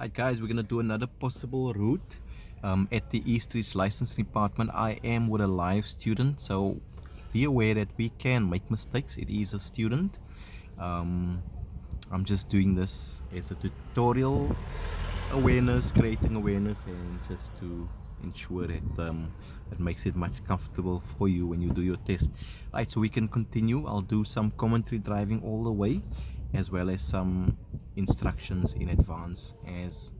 Right guys, we're gonna do another possible route at the EASTRIDGE licensing department. I am with a live student, so be aware that we can make mistakes. It is a student. um, I'm just doing this as a tutorial awareness, creating awareness, and just to ensure that it makes it much comfortable for you when you do your test. Right, so we can continue. I'll do some commentary driving all the way, as well as some instructions in advance as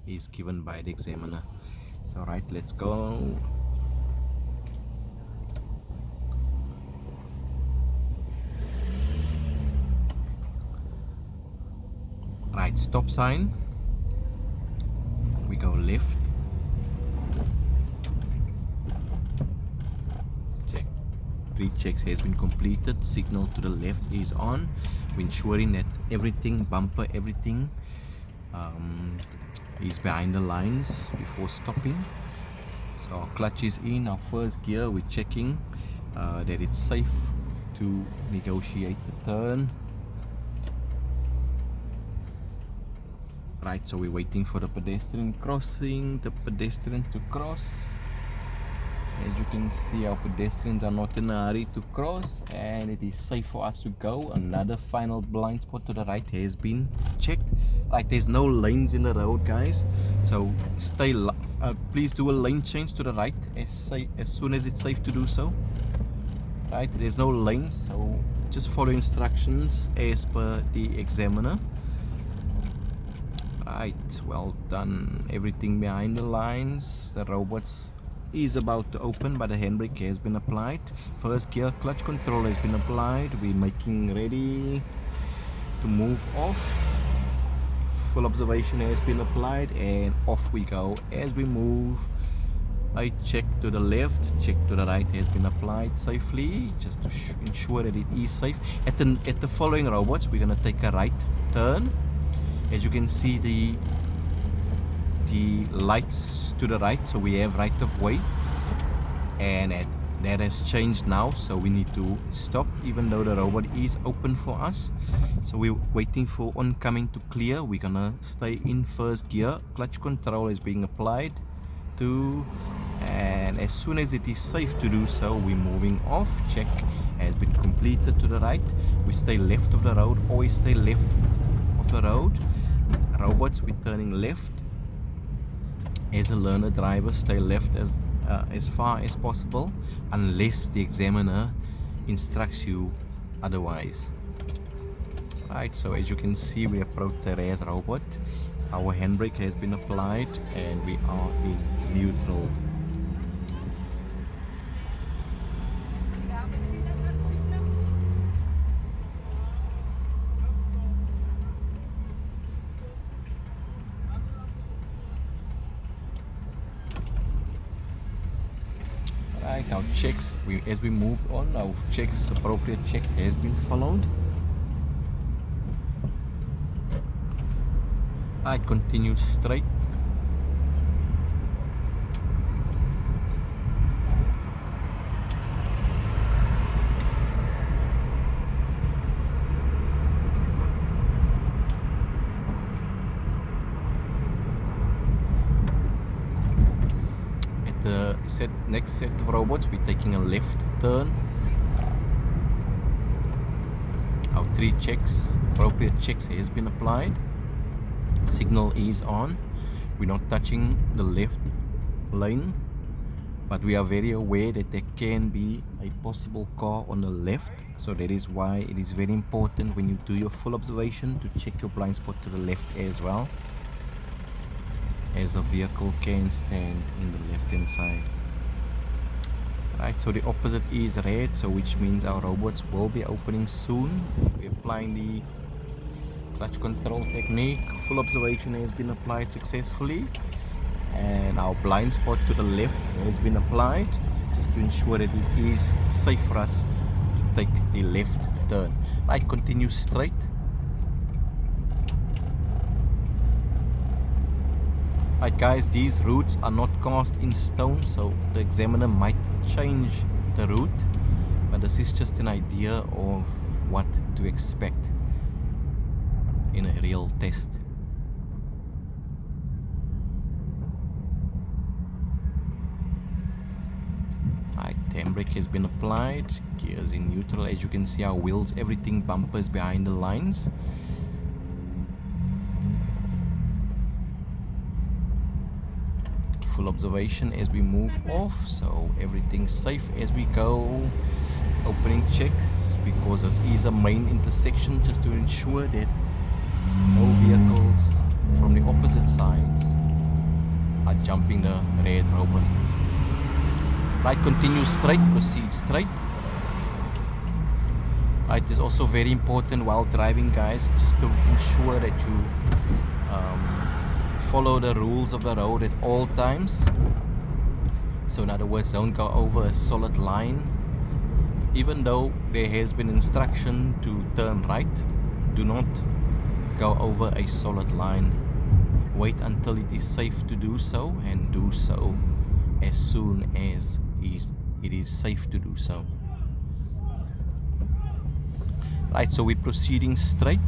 is given by the examiner. So right, let's go. Right, stop sign. We go left. Check. Pre-checks has been completed. Signal to the left is on. We're ensuring that everything, bumper, everything is behind the lines before stopping. So our clutch is in, our first gear. We're checking that it's safe to negotiate the turn. Right, so we're waiting for the pedestrian crossing, the pedestrian to cross. As you can see, our pedestrians are not in a hurry to cross, and it is safe for us to go. Another final blind spot to the right has been checked. Right, there's no lanes in the road, guys, so please do a lane change to the right as soon as it's safe to do so. Right, there's no lanes, so just follow instructions as per the examiner. Right, well done. Everything behind the lines. The robots is about to open, but the handbrake has been applied. First gear clutch control has been applied. We're making ready to move off. Full observation has been applied, and off we go as we move. I check to the left, check to the right has been applied safely, just to ensure that it is safe. At the following robots, we're gonna take a right turn. As you can see, the lights to the right, so we have right of way, and that has changed now, so we need to stop even though the robot is open for us. So we're waiting for oncoming to clear. We're gonna stay in first gear. Clutch control is being applied to, and as soon as it is safe to do so, we're moving off. Check has been completed to the right. We stay left of the road, always stay left of the road. Robots, we're turning left. As a learner driver, stay left as far as possible unless the examiner instructs you otherwise. Right, so as you can see, we approach the red robot. Our handbrake has been applied and we are in neutral. Right, our checks, as we move on, our checks, appropriate checks has been followed. I continue straight. The next set of robots, we're taking a left turn. Our 3 checks, appropriate checks has been applied. Signal is on. We're not touching the left lane, but we are very aware that there can be a possible car on the left, so that is why it is very important when you do your full observation to check your blind spot to the left as well, as a vehicle can stand in the left hand side. Right, so the opposite is red, so which means our robots will be opening soon. We're applying the clutch control technique. Full observation has been applied successfully, and our blind spot to the left has been applied, just to ensure that it is safe for us to take the left turn. Right, continue straight. Right guys, these routes are not cast in stone, so the examiner might change the route, but this is just an idea of what to expect in a real test. handbrake has been applied, gears in neutral. As you can see, our wheels, everything, bumpers behind the lines. Full observation as we move off, so everything's safe as we go. Opening checks, because this is a main intersection, just to ensure that no vehicles from the opposite sides are jumping the red robot. Right, continue straight, proceed straight. Right, it's also very important while driving, guys, just to ensure that you follow the rules of the road at all times. So in other words, don't go over a solid line. Even though there has been instruction to turn right, do not go over a solid line. Wait until it is safe to do so, and do so as soon as it is safe to do so. Right, so we're proceeding straight.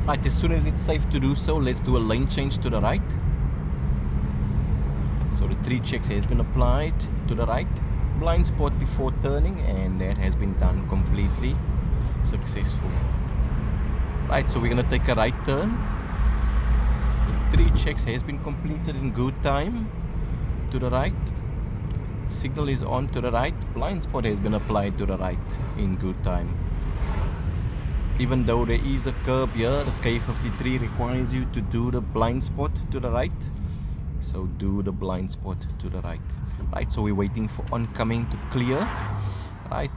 Right, as soon as it's safe to do so, let's do a lane change to the right. So the 3 checks has been applied to the right. Blind spot before turning, and that has been done completely successful. Right, so we're going to take a right turn. The 3 checks has been completed in good time to the right. Signal is on to the right. Blind spot has been applied to the right in good time. Even though there is a curb here, the K53 requires you to do the blind spot to the right. So do the blind spot to the right. Right, so we're waiting for oncoming to clear. Right,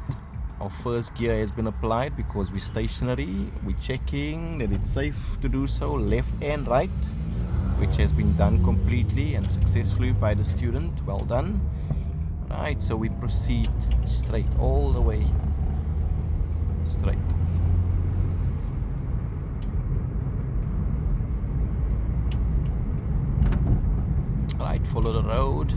our first gear has been applied because we're stationary. We're checking that it's safe to do so, left and right, which has been done completely and successfully by the student. Well done. Right, so we proceed straight all the way. Straight. Right, follow the road.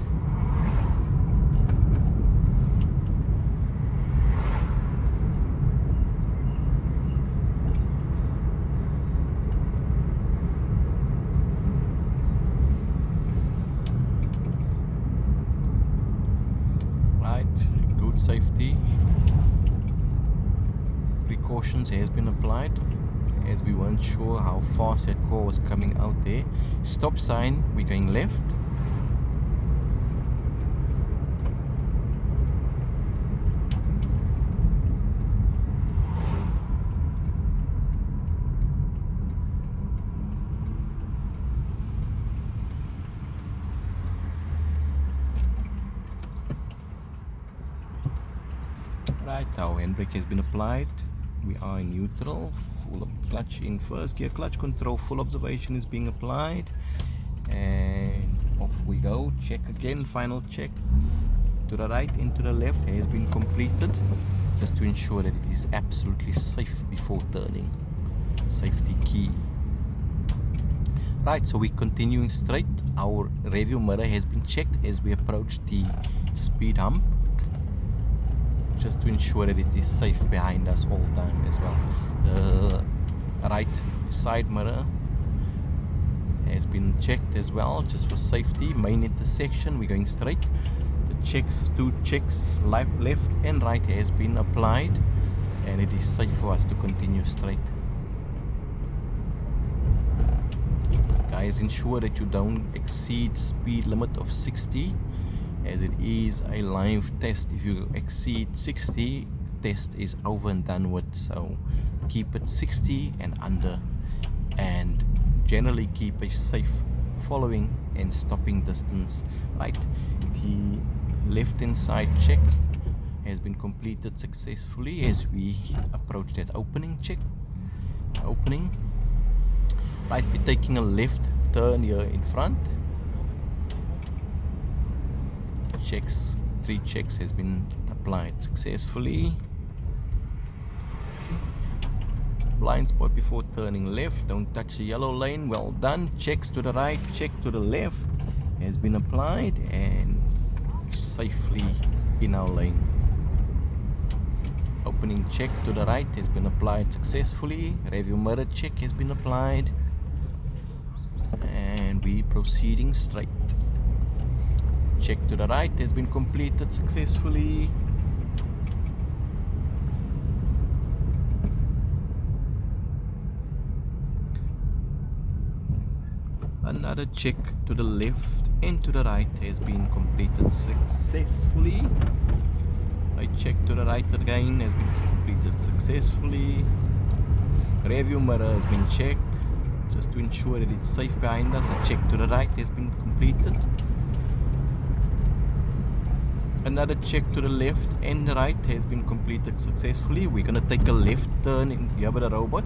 Right, good safety precautions has been applied, as we weren't sure how fast that car was coming out there. Stop sign, we're going left. Right, our handbrake has been applied. We are in neutral, full of clutch in first gear, clutch control, full observation is being applied, and off we go. Check again, final check to the right and to the left has been completed, just to ensure that it is absolutely safe before turning. Safety key. Right, so we're continuing straight. Our rearview mirror has been checked as we approach the speed hump, just to ensure that it is safe behind us all the time as well. The right side mirror has been checked as well, just for safety. Main intersection, we're going straight. The checks, 2 checks, left and right has been applied, and it is safe for us to continue straight. Guys, ensure that you don't exceed speed limit of 60, as it is a live test. If you exceed 60, test is over and done with. So keep it 60 and under, and generally keep a safe following and stopping distance. Right, the left hand side check has been completed successfully as we approach that opening check. Right, we're taking a left turn here in front. Checks, 3 checks has been applied successfully. Blind spot before turning left, don't touch the yellow lane. Well done. Checks to the right, check to the left has been applied, and safely in our lane. opening check to the right has been applied successfully. Review mirror check has been applied. And we proceeding straight. Check to the right has been completed successfully. Another check to the left and to the right has been completed successfully. A check to the right again has been completed successfully. Review mirror has been checked just to ensure that it's safe behind us. A check to the right has been completed. Another check to the left and the right has been completed successfully. We're going to take a left turn in here by the robot.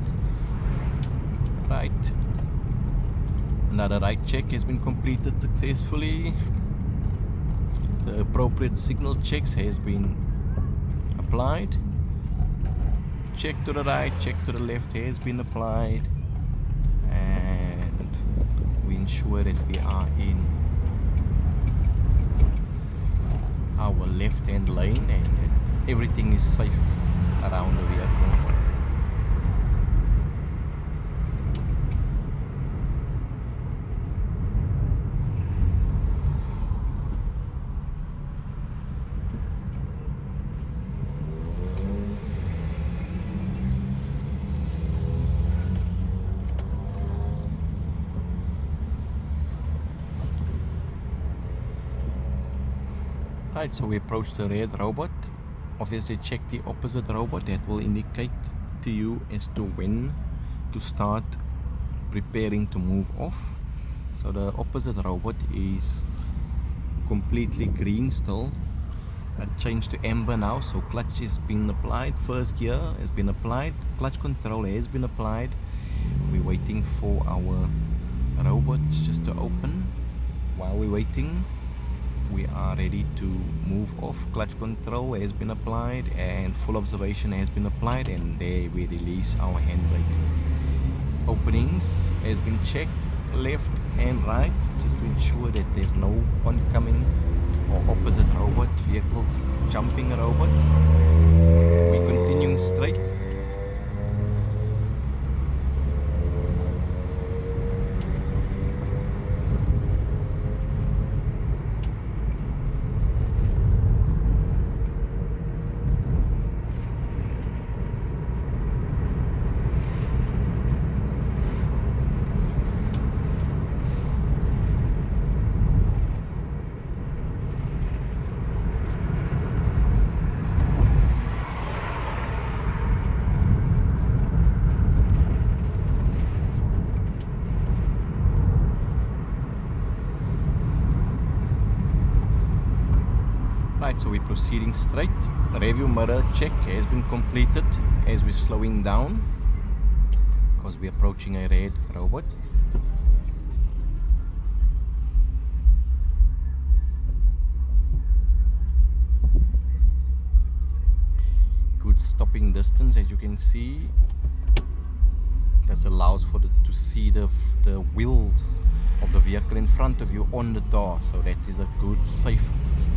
Right. Another right check has been completed successfully. The appropriate signal checks has been applied. Check to the right, check to the left has been applied. And we ensure that we are in our left hand lane and that everything is safe around the vehicle. Right, so we approach the red robot. Obviously check the opposite robot. That will indicate to you as to when to start preparing to move off. So the opposite robot is completely green still. I changed to amber now, so clutch has been applied, first gear has been applied, clutch control has been applied. We're waiting for our robot just to open. While we're waiting, we are ready to move off. Clutch control has been applied and full observation has been applied, and there we release our handbrake. Openings has been checked left and right just to ensure that there's no oncoming or opposite robot vehicles jumping a robot. We're continuing straight. Right, so we're proceeding straight. Review mirror check has been completed as we're slowing down because we're approaching a red robot. Good stopping distance, as you can see. This allows for to see the wheels of the vehicle in front of you on the tar, so that is a good safe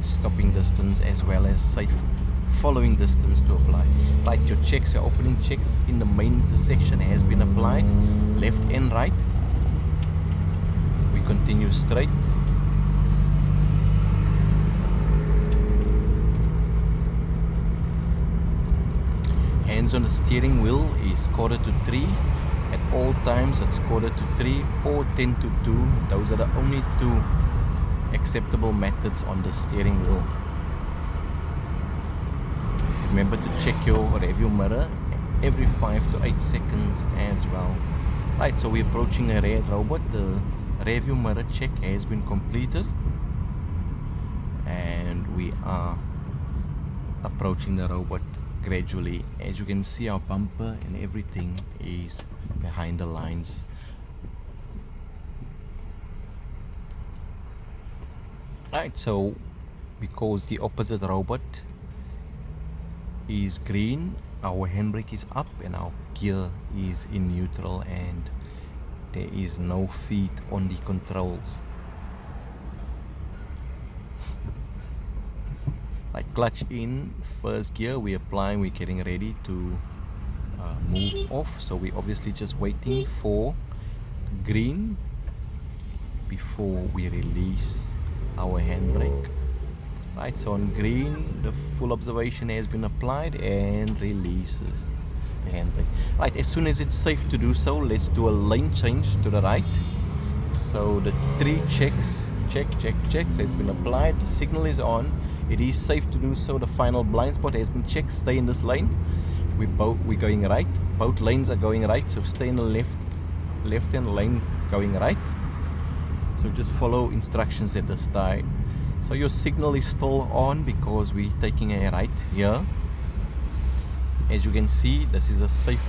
stopping distance as well as safe following distance to apply. Right, your checks, your opening checks in the main intersection has been applied, left and right. We continue straight. Hands on the steering wheel is 2:45. At all times it's 2:45 or 10:2. Those are the only two acceptable methods on the steering wheel. Remember to check your review mirror every 5 to 8 seconds as well. Right, so we're approaching a red robot. The review mirror check has been completed and we are approaching the robot gradually. As you can see, our bumper and everything is behind the lines. Right, so because the opposite robot is green, our handbrake is up and our gear is in neutral and there is no feet on the controls. Like clutch in first gear, we're applying, we're getting ready to move off. So we're obviously just waiting for green before we release our handbrake. Right, so on green the full observation has been applied and releases the handbrake. Right, as soon as it's safe to do so, let's do a lane change to the right. So the 3 checks has been applied, the signal is on, it is safe to do so, the final blind spot has been checked, stay in this lane. We're going right, both lanes are going right, so stay in the left hand lane going right. So just follow instructions at the start. So your signal is still on because we're taking a right here. As you can see, this is a safe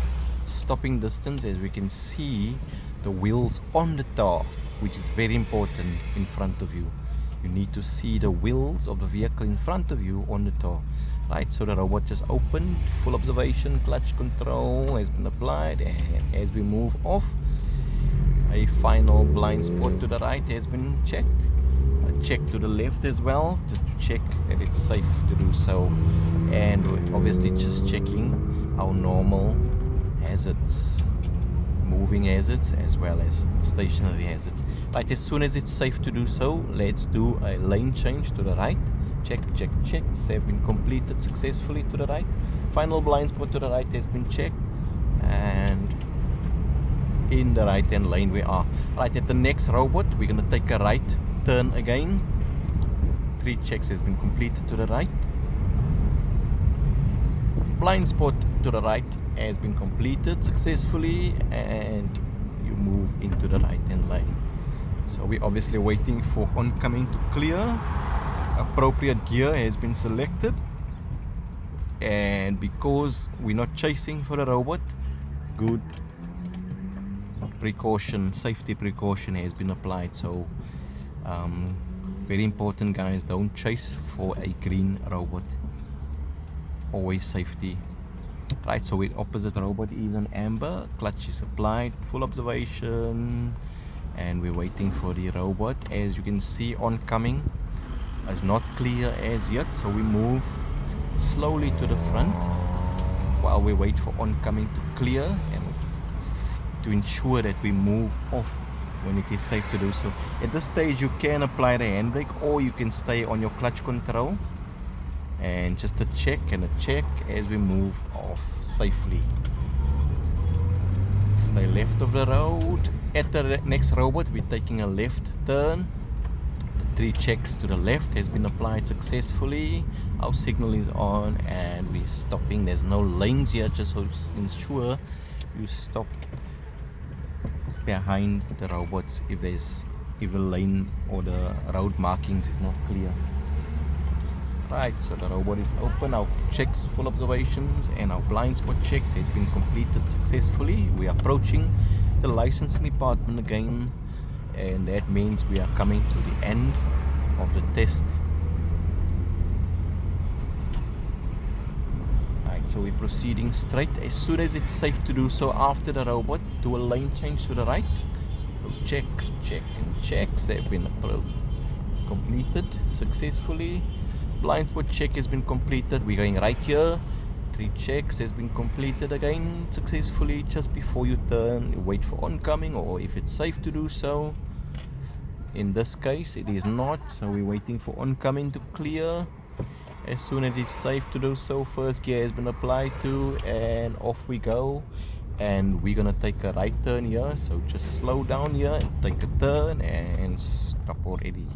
stopping distance. As we can see the wheels on the tar, which is very important in front of you. You need to see the wheels of the vehicle in front of you on the tar. Right, so the robot just opened, full observation, clutch control has been applied, and as we move off, a final blind spot to the right has been checked. Check to the left as well, just to check that it's safe to do so. And we're obviously just checking our normal hazards, moving hazards as well as stationary hazards. Right, as soon as it's safe to do so, let's do a lane change to the right. Checks have been completed successfully to the right. Final blind spot to the right has been checked, and in the right hand lane we are. Right, at the next robot we're going to take a right turn again. 3 checks has been completed to the right. Blind spot to the right has been completed successfully, and you move into the right hand lane. So we're obviously waiting for oncoming to clear. Appropriate gear has been selected, and because we're not chasing for the robot, good precaution, safety precaution has been applied. So very important, guys, don't chase for a green robot, always safety. Right, so with opposite robot is on amber, clutch is applied, full observation, and we're waiting for the robot. As you can see, oncoming is not clear as yet, so we move slowly to the front while we wait for oncoming to clear, and to ensure that we move off when it is safe to do so. At this stage you can apply the handbrake, or you can stay on your clutch control, and just a check and a check as we move off safely. Stay left of the road. At the next robot we're taking a left turn. The 3 checks to the left has been applied successfully. Our signal is on and we're stopping. There's no lanes here, just so ensure you stop behind the robots if the lane or the road markings is not clear. Right, so the robot is open, our checks, full observations, and our blind spot checks has been completed successfully. We are approaching the licensing department again, and that means we are coming to the end of the test. So we're proceeding straight. As soon as it's safe to do so, after the robot, do a lane change to the right. Checks have been completed successfully. Blind spot check has been completed. We're going right here. 3 checks has been completed again successfully. Just before you turn, you wait for oncoming, or if it's safe to do so. In this case it is not, so we're waiting for oncoming to clear. As soon as it's safe to do so, first gear has been applied to, and off we go. And we're gonna take a right turn here, so just slow down here and take a turn and stop already.